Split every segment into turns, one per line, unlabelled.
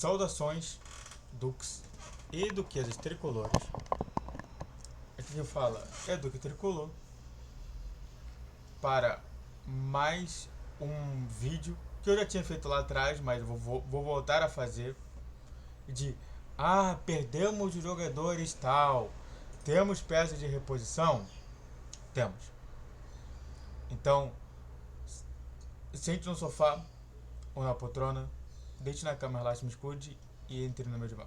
Saudações, Dux e duquesas tricolores. Aqui quem fala é Duque Tricolor para mais um vídeo que eu já tinha feito lá atrás, mas vou voltar a fazer de perdemos os jogadores tal, temos peças de reposição? Temos. Então, sente no sofá ou na poltrona, deite na cama, relaxe, me escude e entre no meu divã.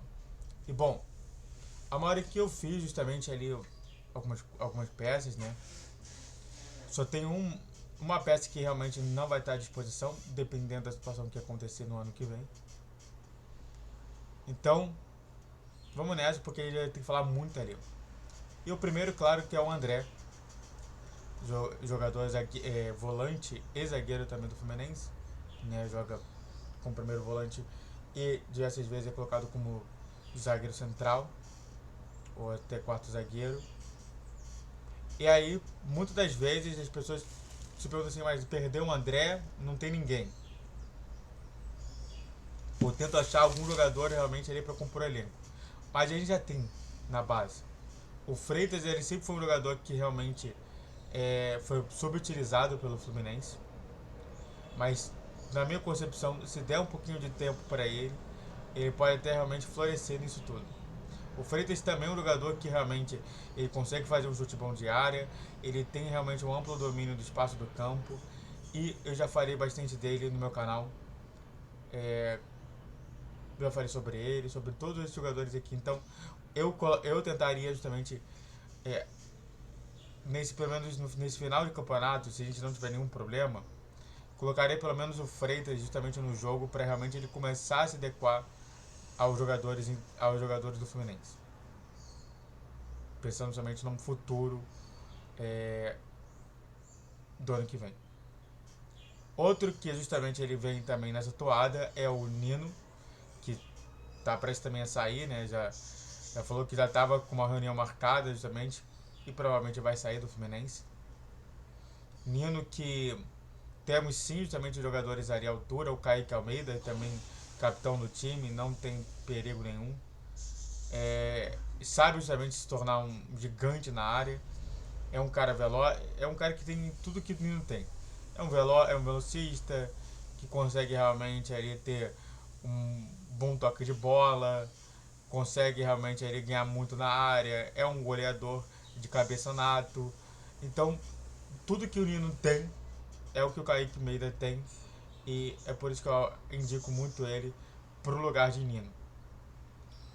E bom, a maioria que eu fiz justamente ali algumas peças, né? Só tem uma peça que realmente não vai estar à disposição, dependendo da situação que acontecer no ano que vem. Então, vamos nessa, porque a gente tem que falar muito ali. E o primeiro, claro, que é o André, jogador volante e zagueiro também do Fluminense, né? Joga como primeiro volante e diversas vezes é colocado como zagueiro central ou até quarto zagueiro. E aí, muitas das vezes as pessoas se perguntam assim, mas perdeu o André, não tem ninguém. Ou tento achar algum jogador realmente ali para compor elenco. Mas a gente já tem na base. O Freitas, ele sempre foi um jogador que realmente foi subutilizado pelo Fluminense. Mas, na minha concepção, se der um pouquinho de tempo para ele pode até realmente florescer nisso tudo. O Freitas também é um jogador que realmente ele consegue fazer um chute bom de área, ele tem realmente um amplo domínio do espaço do campo e eu já falei bastante dele no meu canal. Já falei sobre ele, sobre todos esses jogadores aqui. Então eu tentaria justamente pelo menos nesse final de campeonato, se a gente não tiver nenhum problema, colocaria pelo menos o Freitas justamente no jogo para realmente ele começar a se adequar aos jogadores do Fluminense. Pensando somente no futuro do ano que vem. Outro que justamente ele vem também nessa toada é o Nino, que tá prestes também a sair, né? Já falou que já estava com uma reunião marcada justamente e provavelmente vai sair do Fluminense. Nino, que temos sim justamente jogadores ali à altura, o Kaique Almeida também capitão do time, não tem perigo nenhum. Sabe justamente se tornar um gigante na área. É um cara veloz, é um cara que tem tudo que o Nino tem. É um velocista que consegue realmente ali ter um bom toque de bola, consegue realmente ali ganhar muito na área, é um goleador de cabeça nato. Então, tudo que o Nino tem é o que o Kaique Meida tem e é por isso que eu indico muito ele pro lugar de Nino.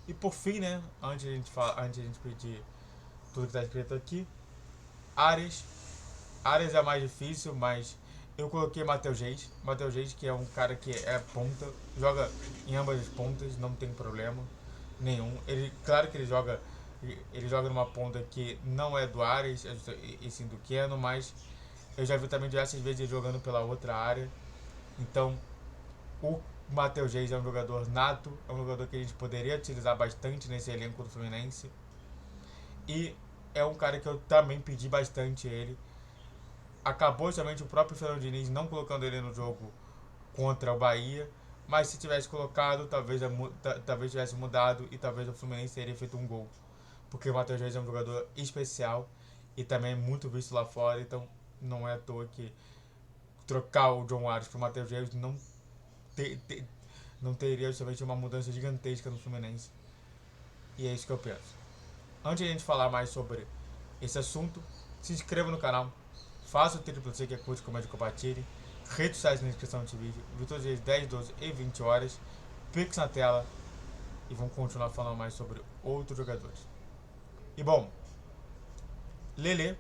E por fim, né, antes de a gente pedir tudo que está escrito aqui, Ares é mais difícil, mas eu coloquei Matheus Reis. Matheus Reis, que é um cara que é ponta, joga em ambas as pontas, não tem problema nenhum. Claro que ele joga numa ponta que não é do Ares, e sim do Keno, mas eu já vi também diversas vezes ele jogando pela outra área. Então, o Matheus Reis é um jogador nato, é um jogador que a gente poderia utilizar bastante nesse elenco do Fluminense. E é um cara que eu também pedi bastante ele. Acabou somente o próprio Fernando Diniz não colocando ele no jogo contra o Bahia, mas se tivesse colocado, talvez tivesse mudado e talvez o Fluminense teria feito um gol, porque o Matheus Reis é um jogador especial e também é muito visto lá fora, então não é à toa que trocar o John Arias por Matheus Reis não teria somente uma mudança gigantesca no Fluminense, e é isso que eu penso. Antes de a gente falar mais sobre esse assunto, se inscreva no canal, faça o triplo C que é curte, comédia, compartilhe. Redes sociais na descrição desse vídeo. Vi todos os dias 10, 12 e 20 horas. Pix na tela. E vamos continuar falando mais sobre outros jogadores. E bom, Lele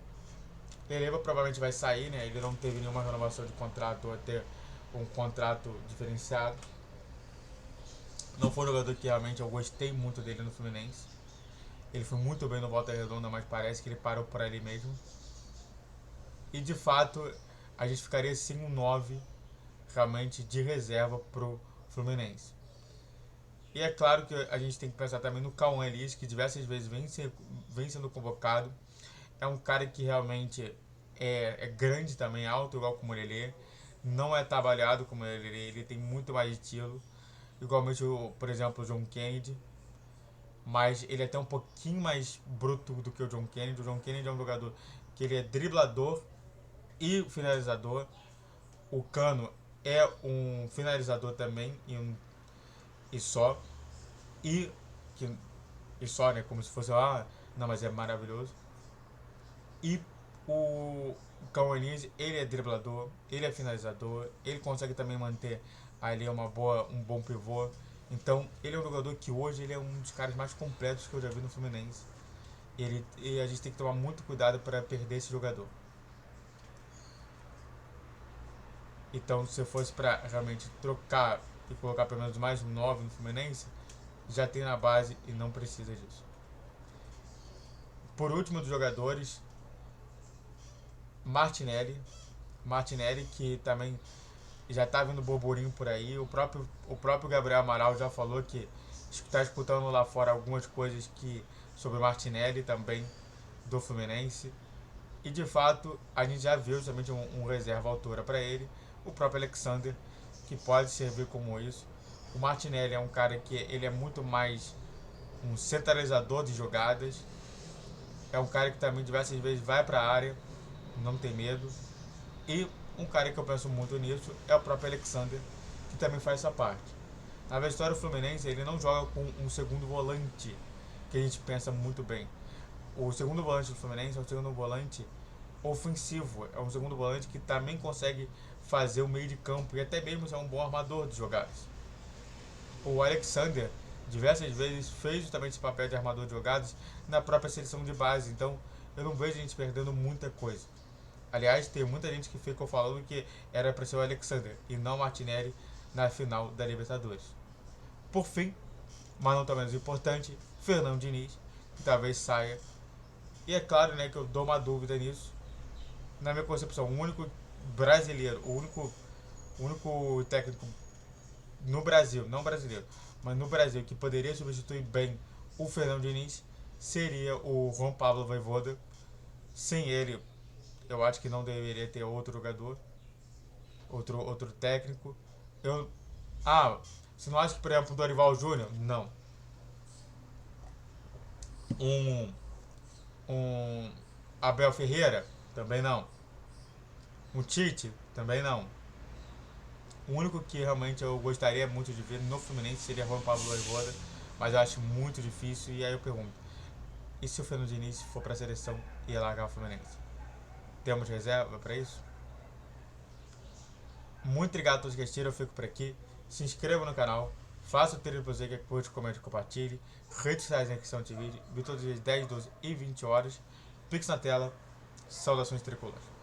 provavelmente vai sair, né? Ele não teve nenhuma renovação de contrato ou até um contrato diferenciado. Não foi um jogador que realmente eu gostei muito dele no Fluminense. Ele foi muito bem no Volta Redonda, mas parece que ele parou por ali mesmo. E de fato, a gente ficaria sim um 9 realmente de reserva pro Fluminense. E é claro que a gente tem que pensar também no Cauã Elias, que diversas vezes vem sendo convocado. É um cara que realmente é grande também, alto igual como o Lelê. Não é trabalhado como o Lelê, ele tem muito mais estilo. igualmente, por exemplo, o John Kennedy, mas ele é até um pouquinho mais bruto do que o John Kennedy. O John Kennedy é um jogador que ele é driblador e finalizador. O Cano é um finalizador também e só. E, que, e só, né? Como se fosse, não, mas é maravilhoso. E o Cauanese, ele é driblador, ele é finalizador, ele consegue também manter ali um bom pivô. Então, ele é um jogador que hoje ele é um dos caras mais completos que eu já vi no Fluminense. E a gente tem que tomar muito cuidado para perder esse jogador. Então, se fosse para realmente trocar e colocar pelo menos mais um 9 no Fluminense, já tem na base e não precisa disso. Por último dos jogadores, Martinelli. Martinelli, que também já tá vindo burburinho por aí. O próprio Gabriel Amaral já falou que está escutando lá fora algumas coisas sobre Martinelli também, do Fluminense. E de fato, a gente já viu justamente um reserva altura para ele, o próprio Alexander, que pode servir como isso. O Martinelli é um cara que ele é muito mais um centralizador de jogadas. É um cara que também diversas vezes vai para a área, não tem medo. E um cara que eu penso muito nisso é o próprio Alexander, que também faz essa parte. Na história do Fluminense, ele não joga com um segundo volante, que a gente pensa muito bem. O segundo volante do Fluminense é um segundo volante ofensivo, é um segundo volante que também consegue fazer o meio de campo e até mesmo ser um bom armador de jogadas. O Alexander diversas vezes fez justamente esse papel de armador de jogadas na própria seleção de base, então eu não vejo a gente perdendo muita coisa. Aliás, tem muita gente que ficou falando que era para ser o Alexander e não o Martinelli na final da Libertadores. Por fim, mas não tão menos importante, Fernando Diniz, que talvez saia. E é claro, né, que eu dou uma dúvida nisso. Na minha concepção, o único brasileiro, o único técnico no Brasil, não brasileiro, mas no Brasil, que poderia substituir bem o Fernando Diniz seria o Juan Pablo Vojvoda. Sem ele, eu acho que não deveria ter outro jogador, outro técnico. Eu, você não acha que, por exemplo, o Dorival Júnior? Não. Um, um Abel Ferreira? Também não. Um Tite? Também não. O único que realmente eu gostaria muito de ver no Fluminense seria Juan Pablo Vojvoda, mas eu acho muito difícil. E aí eu pergunto, e se o Fernando Diniz for para a seleção e largar o Fluminense? Temos reserva para isso? Muito obrigado a todos que assistiram, eu fico por aqui. Se inscreva no canal, faça o trilho para você que curte, comente e compartilhe. Redes sociais na descrição de vídeo, vi todos os dias 10, 12 e 20 horas. Pix na tela, saudações tricolores.